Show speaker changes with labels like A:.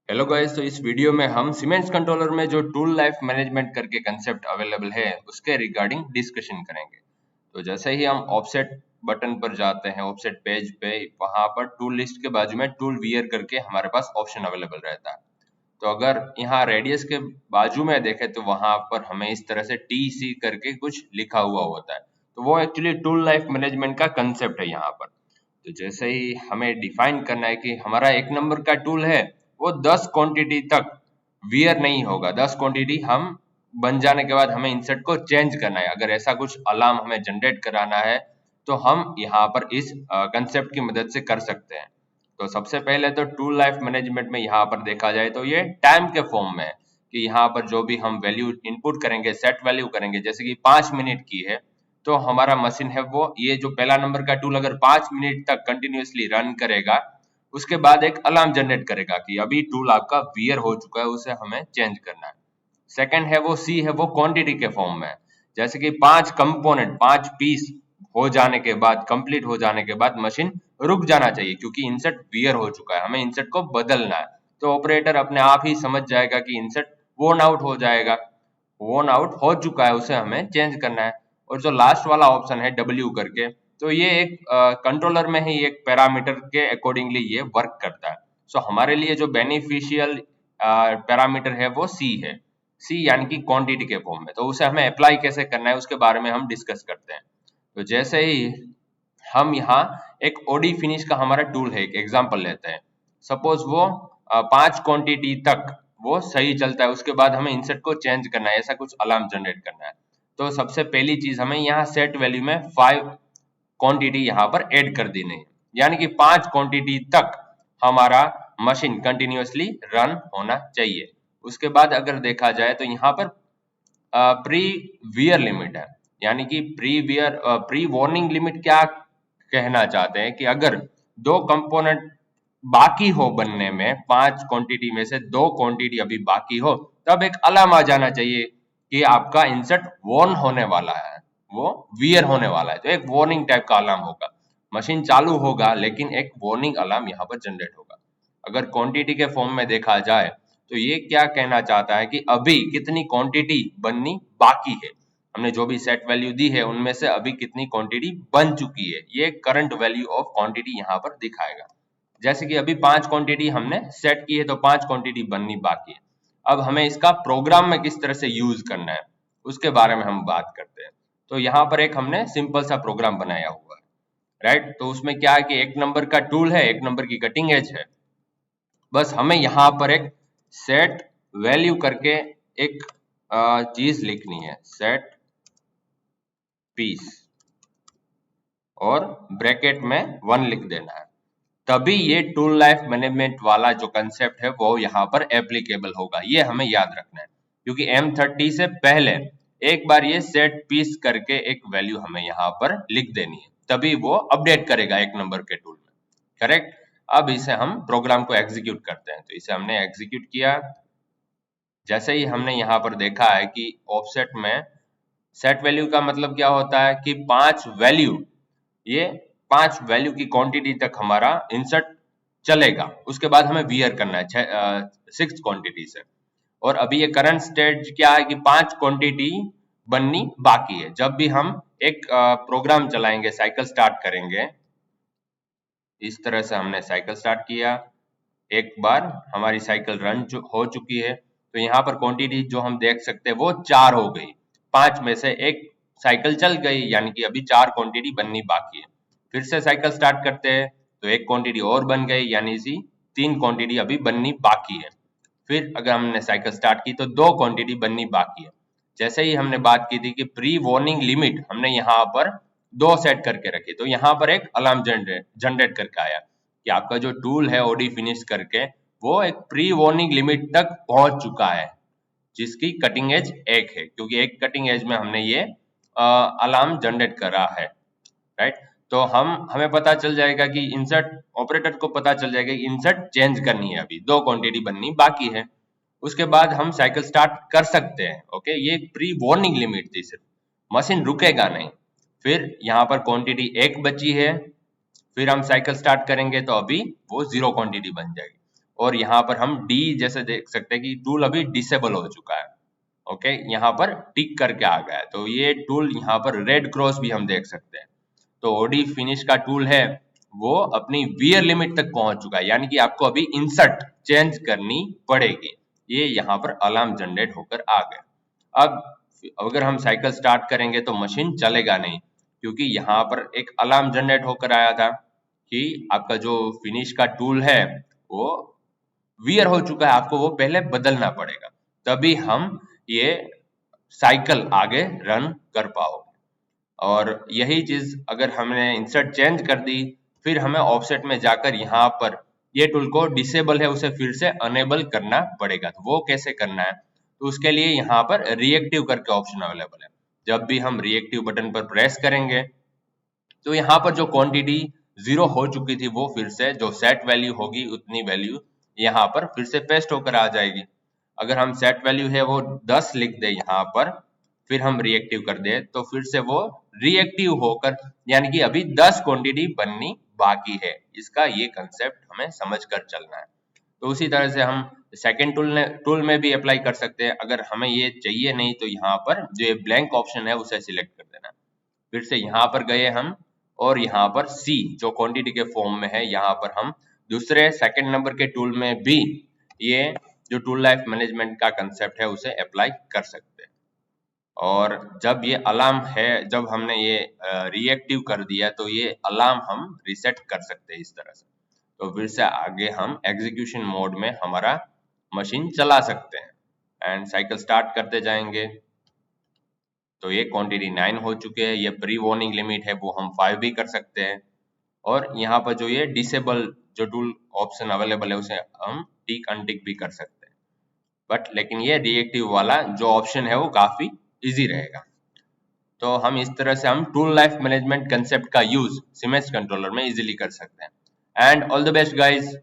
A: Hello guys, तो इस video में हम सीमेंस कंट्रोलर में जो टूल लाइफ मैनेजमेंट करके कंसेप्ट अवेलेबल है उसके रिगार्डिंग डिस्कशन करेंगे। तो जैसे ही हम ऑफसेट बटन पर जाते हैं, ऑफसेट पेज पे, वहां पर टूल लिस्ट के बाजू में टूल वियर करके हमारे पास ऑप्शन अवेलेबल रहता है। तो अगर यहाँ रेडियस के बाजू में देखें तो वहां पर हमें इस तरह से TC करके कुछ लिखा हुआ होता है। तो वो एक्चुअली टूल लाइफ मैनेजमेंट का कंसेप्ट है यहाँ पर। तो जैसे ही हमें डिफाइन करना है कि हमारा 1 नंबर का टूल है, वो 10 क्वांटिटी तक वियर नहीं होगा। 10 क्वांटिटी हम बन जाने के बाद हमें इंसर्ट को चेंज करना है। अगर ऐसा कुछ अलार्म हमें जनरेट कराना है तो हम यहाँ पर इस कंसेप्ट की मदद से कर सकते हैं। तो सबसे पहले तो टूल लाइफ मैनेजमेंट में यहाँ पर देखा जाए तो ये टाइम के फॉर्म में है कि यहाँ पर जो भी हम वैल्यू इनपुट करेंगे, सेट वैल्यू करेंगे, जैसे कि 5 मिनट की है, तो हमारा मशीन है वो ये जो पहला नंबर का टूल अगर 5 मिनट तक कंटिन्यूअसली रन करेगा, उसके बाद एक अलार्म जनरेट करेगा कि अभी टूल आपका वियर हो चुका है, उसे हमें चेंज करना है। सेकंड है वो सी है वो क्वांटिटी के फॉर्म में है। जैसे कि 5 कंपोनेंट, 5 पीस हो जाने के बाद, कंप्लीट हो जाने के बाद मशीन रुक जाना चाहिए क्योंकि इंसर्ट वियर हो चुका है, हमें इंसर्ट को बदलना है। तो ऑपरेटर अपने आप ही समझ जाएगा कि इंसर्ट वोन आउट हो जाएगा, वोन आउट हो चुका है, उसे हमें चेंज करना है। और जो लास्ट वाला ऑप्शन है W करके, तो ये एक कंट्रोलर में ही एक पैरामीटर के अकॉर्डिंगली ये वर्क करता है। सो हमारे लिए जो बेनिफिशियल पैरामीटर है वो C है। C यानी कि क्वांटिटी के फॉर्म में। तो उसे हमें अप्लाई कैसे करना है उसके बारे में हम डिस्कस करते हैं। तो जैसे ही हम यहाँ एक ओडी फिनिश का हमारा टूल है, एक एग्जांपल लेते हैं। सपोज वो 5 क्वांटिटी तक वो सही चलता है, उसके बाद हमें इंसर्ट को चेंज करना है, ऐसा कुछ अलार्म जनरेट करना है। तो सबसे पहली चीज हमें यहाँ सेट वैल्यू में 5 क्वांटिटी यहाँ पर ऐड कर देनी है, यानी कि 5 क्वांटिटी तक हमारा मशीन कंटिन्यूअसली रन होना चाहिए। उसके बाद अगर देखा जाए तो यहाँ पर प्री वियर लिमिट है, यानी कि प्री वार्निंग लिमिट क्या कहना चाहते हैं कि अगर 2 कंपोनेंट बाकी हो बनने में, 5 क्वांटिटी में से 2 क्वांटिटी अभी बाकी हो, तब एक अलार्म आ जाना चाहिए कि आपका इंसर्ट वॉर्न होने वाला है, वो वियर होने वाला है। तो एक वार्निंग टाइप का अलार्म होगा, मशीन चालू होगा लेकिन एक वार्निंग अलार्म यहाँ पर जनरेट होगा। अगर क्वांटिटी के फॉर्म में देखा जाए तो ये क्या कहना चाहता है कि अभी कितनी क्वांटिटी बननी बाकी है, हमने जो भी सेट वैल्यू दी है उनमें से अभी कितनी क्वांटिटी बन चुकी है, ये करंट वैल्यू ऑफ क्वांटिटी यहाँ पर दिखाएगा। जैसे कि अभी 5 क्वांटिटी हमने सेट की है तो 5 क्वांटिटी बननी बाकी है। अब हमें इसका प्रोग्राम में किस तरह से यूज करना है उसके बारे में हम बात करते हैं। तो यहाँ पर एक हमने सिंपल सा प्रोग्राम बनाया हुआ है, राइट। तो उसमें क्या है कि 1 नंबर का टूल है, 1 नंबर की कटिंग एज है। बस हमें यहाँ पर एक सेट वैल्यू करके एक चीज लिखनी है, सेट पीस, और ब्रैकेट में 1 लिख देना है। तभी ये टूल लाइफ मैनेजमेंट वाला जो कंसेप्ट है वो यहाँ पर एप्लीकेबल होगा, ये हमें याद रखना है। क्योंकि M30 से पहले एक बार ये सेट पीस करके एक वैल्यू हमें यहाँ पर लिख देनी है, तभी वो अपडेट करेगा 1 नंबर के टूल में, करेक्ट। अब इसे हम प्रोग्राम को एग्जीक्यूट करते हैं। तो इसे हमने एग्जीक्यूट किया। जैसे ही हमने यहाँ पर देखा है कि ऑफसेट में सेट वैल्यू का मतलब क्या होता है कि 5 वैल्यू, ये 5 वैल्यू की क्वांटिटी तक हमारा इंसर्ट चलेगा, उसके बाद हमें वियर करना है 6 क्वांटिटी से। और अभी ये करंट स्टेट क्या है कि 5 क्वांटिटी बननी बाकी है। जब भी हम एक प्रोग्राम चलाएंगे, साइकिल स्टार्ट करेंगे, इस तरह से हमने साइकिल स्टार्ट किया, एक बार हमारी साइकिल रन हो चुकी है। तो यहाँ पर क्वांटिटी जो हम देख सकते हैं वो 4 हो गई, 5 में से एक साइकिल चल गई, यानी कि अभी 4 क्वांटिटी बननी बाकी है। फिर से साइकिल स्टार्ट करते हैं तो एक क्वांटिटी और बन गई, यानी सी 3 क्वांटिटी अभी बननी बाकी है। फिर अगर हमने साइकिल स्टार्ट की तो 2 क्वांटिटी बननी बाकी है। जैसे ही हमने बात की थी कि प्री वार्निंग लिमिट हमने यहाँ पर 2 सेट करके रखी, तो यहाँ पर एक अलार्म जनरेट करके आया कि आपका जो टूल है ओडी फिनिश करके वो एक प्री वार्निंग लिमिट तक पहुंच चुका है, जिसकी कटिंग एज 1 है, क्योंकि एक कटिंग एज में हमने ये अलार्म जनरेट करा है, राइट। तो हमें पता चल जाएगा कि इंसर्ट, ऑपरेटर को पता चल जाएगा कि इंसर्ट चेंज करनी है, अभी 2 क्वांटिटी बननी बाकी है। उसके बाद हम साइकिल स्टार्ट कर सकते हैं। ओके, ये प्री वार्निंग लिमिट थी, सिर्फ मशीन रुकेगा नहीं। फिर यहाँ पर क्वांटिटी 1 बची है, फिर हम साइकिल स्टार्ट करेंगे तो अभी वो 0 क्वांटिटी बन जाएगी। और यहाँ पर हम डी जैसे देख सकते हैं कि टूल अभी डिसेबल हो चुका है। ओके, यहाँ पर टिक करके आ गया है, तो ये टूल यहाँ पर रेड क्रॉस भी हम देख सकते हैं। तो ओडी फिनिश का टूल है वो अपनी वियर लिमिट तक पहुंच चुका है, यानी कि आपको अभी इंसर्ट चेंज करनी पड़ेगी। ये यहाँ पर अलार्म जनरेट होकर आ गया। अब अगर हम साइकिल स्टार्ट करेंगे तो मशीन चलेगा नहीं, क्योंकि यहाँ पर एक अलार्म जनरेट होकर आया था कि आपका जो फिनिश का टूल है वो वियर हो चुका है, आपको वो पहले बदलना पड़ेगा, तभी हम ये साइकिल आगे रन कर पाओगे। और यही चीज अगर हमने इंसर्ट चेंज कर दी, फिर हमें ऑफसेट में जाकर यहाँ पर ये टूल को डिसेबल है उसे फिर से अनेबल करना पड़ेगा। तो वो कैसे करना है, तो उसके लिए यहाँ पर रिएक्टिव करके ऑप्शन अवेलेबल है। जब भी हम रिएक्टिव बटन पर प्रेस करेंगे तो यहाँ पर जो क्वांटिटी 0 हो चुकी थी वो फिर से जो सेट वैल्यू होगी उतनी वैल्यू यहाँ पर फिर से पेस्ट होकर आ जाएगी। अगर हम सेट वैल्यू है वो 10 लिख दे यहाँ पर, फिर हम रिएक्टिव कर दे तो फिर से वो रिएक्टिव होकर, यानी कि अभी 10 क्वांटिटी बननी बाकी है। इसका ये कंसेप्ट हमें समझ कर चलना है। तो उसी तरह से हम सेकेंड टूल में भी अप्लाई कर सकते हैं। अगर हमें ये चाहिए नहीं तो यहाँ पर जो ये ब्लैंक ऑप्शन है उसे सिलेक्ट कर देना। फिर से यहाँ पर गए हम और यहाँ पर सी जो क्वांटिटी के फॉर्म में है, यहाँ पर हम दूसरे सेकंड नंबर के टूल में भी ये जो टूल लाइफ मैनेजमेंट का कंसेप्ट है उसे अप्लाई कर सकते हैं। और जब ये अलार्म है, जब हमने ये रिएक्टिव कर दिया तो ये अलार्म हम रिसेट कर सकते हैं इस तरह से। तो फिर से आगे हम एग्जीक्यूशन मोड में हमारा मशीन चला सकते हैं एंड साइकिल स्टार्ट करते जाएंगे। तो ये क्वांटिटी 9 हो चुके हैं। ये प्री वार्निंग लिमिट है वो हम 5 भी कर सकते हैं। और यहाँ पर जो ये डिसेबल जो टूल ऑप्शन अवेलेबल है उसे हम टिक अनटिक भी कर सकते हैं। बट लेकिन ये रिएक्टिव वाला जो ऑप्शन है वो काफी इजी रहेगा। तो हम इस तरह से हम टूल लाइफ मैनेजमेंट कंसेप्ट का यूज सीमेंस कंट्रोलर में इजीली कर सकते हैं। And all the best guys.